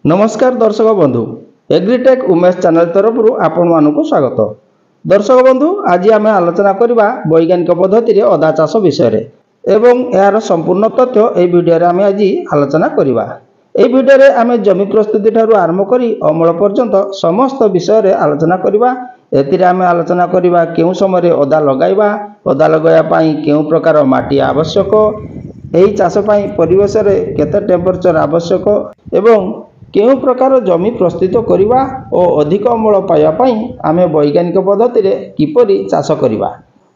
नमस्कार दर्शक बंधु एग्रीटेक उमेश चैनल तरफ आपण मानक स्वागत। दर्शक बंधु आज आम आलोचना करवा वैज्ञानिक पद्धति अदा चाष विषय एवं यार संपूर्ण तथ्य यह वीडियो आम आज आलोचना करवा। यह वीडियो आम जमी प्रस्तुति ठारू आरंभ कर अमल पर्यंत समस्त विषय आलोचना करवा। एम आलोचना करवा केउं समय अदा लगाइबा, अदा लगाइबा केउं प्रकार माटी आवश्यक, यही चाष परिवेश केते टेम्परेचर आवश्यक एवं केउं प्रकार जमी प्रस्तुत करवा और अधिक अमल पाइबापी आम वैज्ञानिक पद्धति किपरि चाष करवा।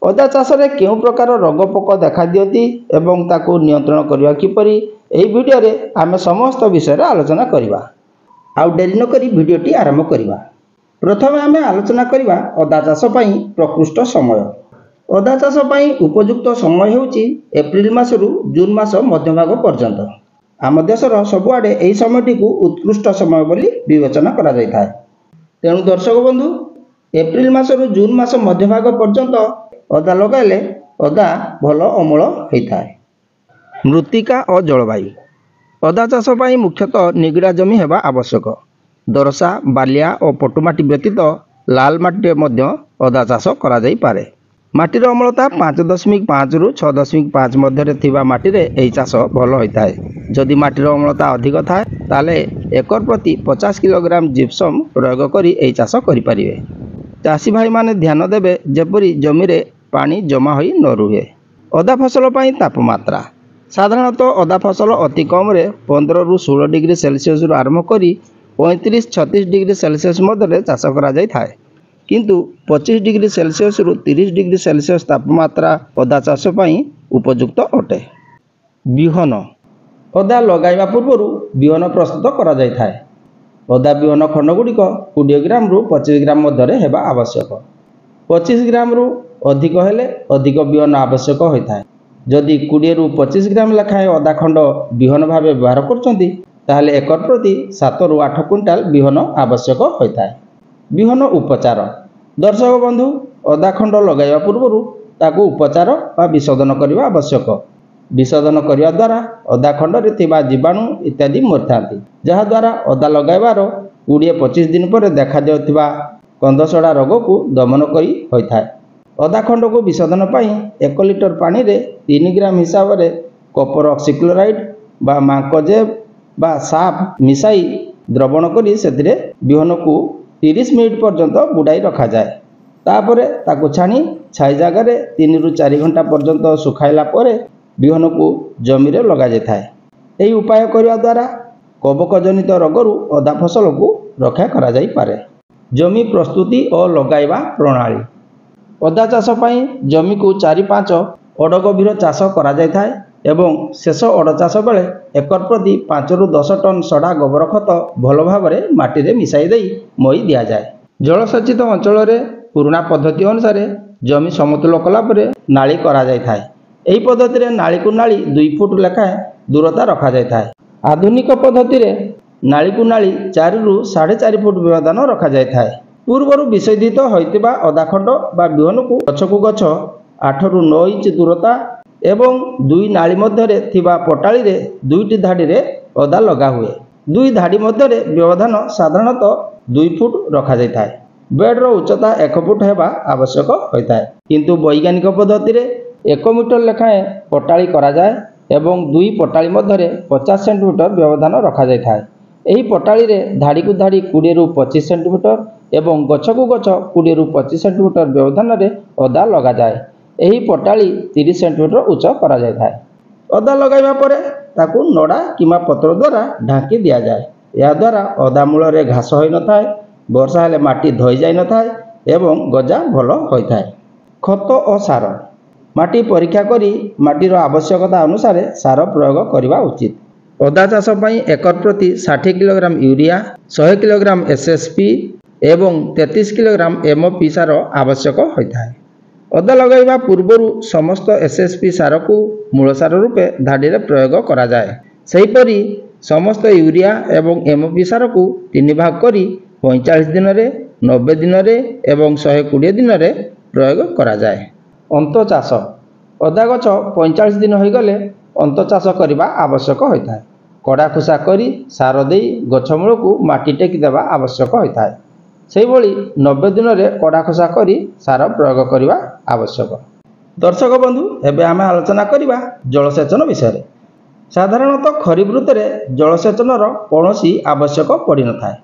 अदा चाष रे केउं प्रकार रोग पोक देखा दियती एवं ताकू नियंत्रण करवा किपरि एही वीडियो रे आम समस्त विषय आलोचना करवा। आउ डेरी न करी वीडियोटी आरंभ करवा। प्रथम आम आलोचना करवा अदा चाष प्रकृष्ट समय। अदा चाष उपयुक्त समय होउची एप्रिल मासरू जून मास मध्यभाग पर्यंत। आम देशर सबुआडे यही समयटी को उत्कृष्ट समय बोली विवेचना करा जाय थाए। तेणु दर्शक बंधु एप्रिल मासरू जून मास मध्यभाग पर्यंत अदा लगाइले अदा भल अमल होता है। मृत्तिका और जलवायु अदा चाष मुख्यतः निगिड़ा जमी हेबा आवश्यक। दरसा बालिया और पटुमाटी व्यतीत लाल माटी मध्य अदा चाष करा जाय पारे। माटीर अम्लता 5.5 रु 6.5 मध्य थिबा माटी रे एही चाष भल होता है। जदि माटीर अम्लता अधिक थाए ताले एकर प्रति 50 किलोग्राम जिप्सम प्रयोग करी एही चाष करि परिबे। चाषी भाई माने ध्यान देबे जेपरि जमी रे पानी जमा होई न रुहे। अदा फसल पई तापमात्रा साधारणतः अदा फसल अति कम रे 15 रु 16 डिग्री सेल्सियस रु आरंभ करी 35-36 डिग्री सेल्सियस मध्य चाष करा जाय थाए। किंतु 25 डिग्री सेल्सियस रु 30 डिग्री सेल्सियस तापमात्रा अदा चाष उपयुक्त अटे। बिहन अदा लगाइबा पूर्व बिहन प्रस्तुत करा जाय थाए। अदा बिहन खंड गुड़िक 20 ग्राम रु 25 ग्राम मध्य हेबा आवश्यक। 25 ग्राम रु अधिक हेले अधिक बिहन आवश्यक होता है। जदि 20 रु 25 ग्राम लेखाएं अदा खंड बिहन भाव व्यवहार करछंती ताहले एकर प्रति 7 रु 8 क्विंटाल बिहन आवश्यक होता है। बिहन उपचार दर्शक बंधु अदा खंड लगाइबा पूर्व ताकू उपचार बा विशोधन करने आवश्यक। विशोधन करने द्वारा अदा खंड रे थिबा जीवाणु इत्यादि मरथांती, जहा द्वारा अदा लगाइबार 20-25 दिन पर देखा जाउथिबा कंदसड़ा रोग को दमन करी होइथाय। अदा खंड को विशोधन पई 1 लिटर पानी रे 3 ग्राम हिसाब रे कपर ऑक्सीक्लोराइड बा मांकोजेब बा साफ मिसाई द्रवण करी सेतिरे बिहन को 30 मिनिट पर्यंत बुड़ाई रखा जाए। तापरे ताकू छाणी छाई जगह 3 रु 4 घंटा पर्यंत सुखाइला परे बिहन को जमी रे लगा जाय थाए। एही उपाय करने द्वारा कवक जनित रोगरू अदा फसल को रक्षा करा जाय पारे। जमी प्रस्तुति और लगाइबा प्रणाली अदा चाष जमी को 4-5 अड़ गभीर चाष करा जाय थाए एवं शेष अड़ चाष बेले एकर प्रति 5 रु 10 टन सड़ा गोबर खत भल भाव माटी रे मिसाई देई मई दिया जाए। जलसेचित अंचल रे पुराना पद्धति अनुसार जमी समतुल कला परे नाली करा जाय थाए। एही पद्धति रे नाली को नाली 2 फुट लेखाएं दूरता रखा जाय थाए। आधुनिक पद्धति रे नाली को नाली 4 रु 4.5 फुट व्यवधान रखा जाय थाए। पूर्वर विषयित होइतिबा अदा खंड बा बिहन को गछ 8 रु 9 इंच दूरता एवं 2 नाली मध्य थिबा पटाली रे 2टी धाड़ी रे अदा लगा हुए। 2 धाड़ी मध्य व्यवधान साधारणतः 2 फुट रखा जाय थाए। बेड रो उच्चता 1 फुट हेबा आवश्यक होता है। किंतु वैज्ञानिक पद्धति रे 1 मीटर लेखाएं पटाली करा जाए एवं 2 पटाली मध्य 50 सेंटीमीटर व्यवधान रखा जाय थाए। एही पटाली रे धाड़ी को धाड़ी 20 रु 25 सेंटीमीटर एवं गछ को गछ 20 रु 25 सेंटीमीटर व्यवधान रे अदा लगा जाए। एही पटाली 30 सेंटीमीटर उच्च करा जाय थाए। अदा लगाइबा परे ताकू नड़ा किमा पत्र द्वारा ढांकी दिया जाए। या द्वारा अदा मूल रे घास होई न थाए, वर्षा हेले माटी धोई जाय न थाए एवं गजा भल होई थाए। खत और सार माटी परीक्षा करी माटीर आवश्यकता अनुसार सार प्रयोग करवा उचित। अदा चाष एकर प्रति 60 किलोग्राम यूरिया, 100 किलोग्राम एसएसपी एवं 33 किलोग्राम एमओपी सार आवश्यक होता है। अदा लगाइबा पूर्वरु समस्त एसएसपी सार को मूल सार रूपे धाड़ी रे प्रयोग करा जाए। सेहीपरि समस्त यूरिया एवं एमओपी सार को 3 भाग करी 45 दिन रे, 90 दिन रे एवं 120 दिन रे प्रयोग करा जाए। अंत चाष अदा गछ 45 दिन हो गले अंत चाष करने आवश्यक होता है। କଡ଼ା ଖୁସା କରି ସାର ଦେଇ ଗଛ ମୂଳକୁ ମାଟି ଟେକି ଦେବା ଆବଶ୍ୟକ ହୋଇଥାଏ। ସେହିଭଳି 90 ଦିନରେ କଡ଼ା ଖୁସା କରି ସାର ପ୍ରୟୋଗ କରିବା ଆବଶ୍ୟକ। ଦର୍ଶକ ବନ୍ଧୁ, ଏବେ ଆମେ ଆଲୋଚନା କରିବା ଜଳସେଚନ ବିଷୟରେ। ସାଧାରଣତଃ ଖରିଫ ଋତୁରେ ଜଳସେଚନର କୌଣସି ଆବଶ୍ୟକ ପଡ଼ିନଥାଏ।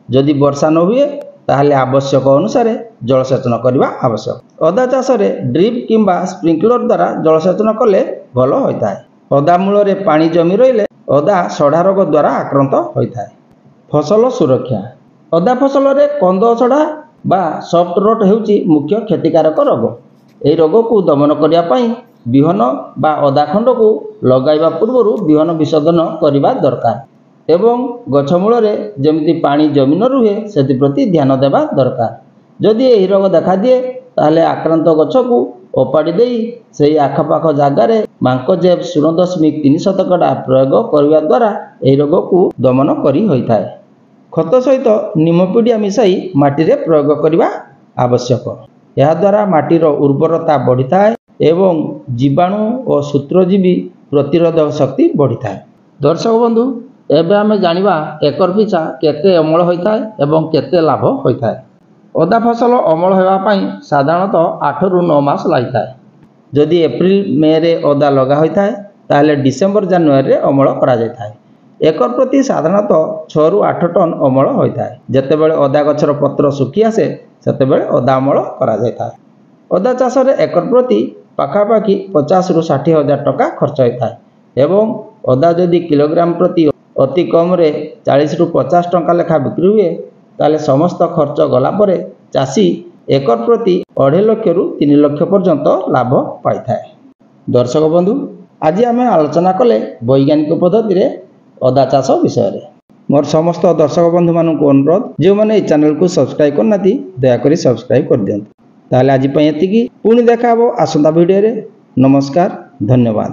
ଯଦି ବର୍ଷା ନ ହୁଏ ତାହେଲେ ଆବଶ୍ୟକ ଅନୁସାରେ ଜଳସେଚନ କରିବା ଆବଶ୍ୟକ। ଅଦା ଚାଷରେ ଡ୍ରିପ୍ କିମ୍ବା ସ୍ପ୍ରିଙ୍କଲର ଦ୍ୱାରା ଜଳସେଚନ କଲେ ଭଲ ହୋଇଥାଏ। ଅଦା ମୂଳରେ ପାଣି ଜମି ରହିଲେ ଅଦା ସଢ଼ା ରୋଗ ଦ୍ୱାରା ଆକ୍ରାନ୍ତ ହୋଇଥାଏ। ଫସଲ ସୁରକ୍ଷା। ଅଦା ଫସଲରେ କନ୍ଦ ସଢ଼ା ବା ସଫ୍ଟ ରଟ୍ ହେଉଛି ମୁଖ୍ୟ କ୍ଷତିକାରକ ରୋଗ। ଏହି ରୋଗକୁ ଦମନ କରିବା ପାଇଁ ବିହନ ବା ଅଦା ଖଣ୍ଡକୁ ଲଗାଇବା ପୂର୍ବରୁ ବିହନ ବିଶୋଧନ କରିବା ଦରକାର ଏବଂ ଗଛ ମୂଳରେ ଯେମିତି ପାଣି ଜମି ନ ରୁହେ ସେଥିପ୍ରତି ଧ୍ୟାନ ଦେବା ଦରକାର। ଯଦି ଏହି ରୋଗ ଦେଖାଦିଏ ତାହେଲେ ଆକ୍ରାନ୍ତ ଗଛକୁ ଓପାଡ଼ି ଦେଇ ସେହି ଆଖପାଖ ଜାଗାରେ ମାଙ୍କୋଜେବ୍ 0.3% ପ୍ରୟୋଗ କରିବା ଦ୍ୱାରା ଏହି ରୋଗକୁ ଦମନ କରି ହୋଇଥାଏ। ଖତ ସହିତ ନିମପିଡ଼ିଆ ମିଶାଇ ମାଟିରେ ପ୍ରୟୋଗ କରିବା ଆବଶ୍ୟକ। ଏହାଦ୍ୱାରା ମାଟିର ଉର୍ବରତା ବଢ଼ିଥାଏ ଏବଂ ଜୀବାଣୁ ଓ ସୂତ୍ରଜୀବୀ ପ୍ରତିରୋଧକ ଶକ୍ତି ବଢ଼ିଥାଏ। ଦର୍ଶକ ବନ୍ଧୁ, ଏବେ ଆମେ ଜାଣିବା ଏକର ପିଛା କେତେ ଅମଳ ହୋଇଥାଏ ଏବଂ କେତେ ଲାଭ ହୋଇଥାଏ। ଅଦା ଫସଲ ଅମଳ ହେବା ପାଇଁ ସାଧାରଣତଃ 8 ରୁ 9 ମାସ ଲାଗିଥାଏ। ଯଦି ଏପ୍ରିଲ ମେରେ ଅଦା ଲଗା ହୋଇଥାଏ ତାହେଲେ ଡିସେମ୍ବର ଜାନୁଆରୀରେ ଅମଳ କରାଯାଇଥାଏ। ଏକର ପ୍ରତି ସାଧାରଣତଃ 6 ରୁ 8 ଟନ୍ ଅମଳ ହୋଇଥାଏ। ଯେତେବେଳେ ଅଦା ଗଛର ପତ୍ର ଶୁଖି ଆସେ ସେତେବେଳେ ଅଦା ଅମଳ କରାଯାଇଥାଏ। ଅଦା ଚାଷରେ ଏକର ପ୍ରତି ପାଖାପାଖି 50 ରୁ 60 ହଜାର ଟଙ୍କା ଖର୍ଚ୍ଚ ହୋଇଥାଏ ଏବଂ ଅଦା ଯଦି କିଲୋଗ୍ରାମ ପ୍ରତି ଅତି କମରେ 40 ରୁ 50 ଟଙ୍କା ଲେଖା ବିକ୍ରି ହୁଏ ତାହେଲେ ସମସ୍ତ ଖର୍ଚ୍ଚ ଗଲା ପରେ ଚାଷୀ ଏକର ପ୍ରତି 2.5 ଲକ୍ଷରୁ 3 ଲକ୍ଷ ପର୍ଯ୍ୟନ୍ତ ଲାଭ ପାଇଥାଏ। ଦର୍ଶକ ବନ୍ଧୁ, ଆଜି ଆମେ ଆଲୋଚନା କଲେ ବୈଜ୍ଞାନିକ ପଦ୍ଧତିରେ ଅଦା ଚାଷ ବିଷୟରେ। ମୋର ସମସ୍ତ ଦର୍ଶକ ବନ୍ଧୁମାନଙ୍କୁ ଅନୁରୋଧ, ଯେଉଁମାନେ ଏହି ଚ୍ୟାନେଲକୁ ସବସ୍କ୍ରାଇବ୍ କରିନାହାନ୍ତି ଦୟାକରି ସବସ୍କ୍ରାଇବ୍ କରିଦିଅନ୍ତୁ। ତାହେଲେ ଆଜି ପାଇଁ ଏତିକି। ପୁଣି ଦେଖା ହେବ ଆସନ୍ତା ଭିଡ଼ିଓରେ। ନମସ୍କାର, ଧନ୍ୟବାଦ।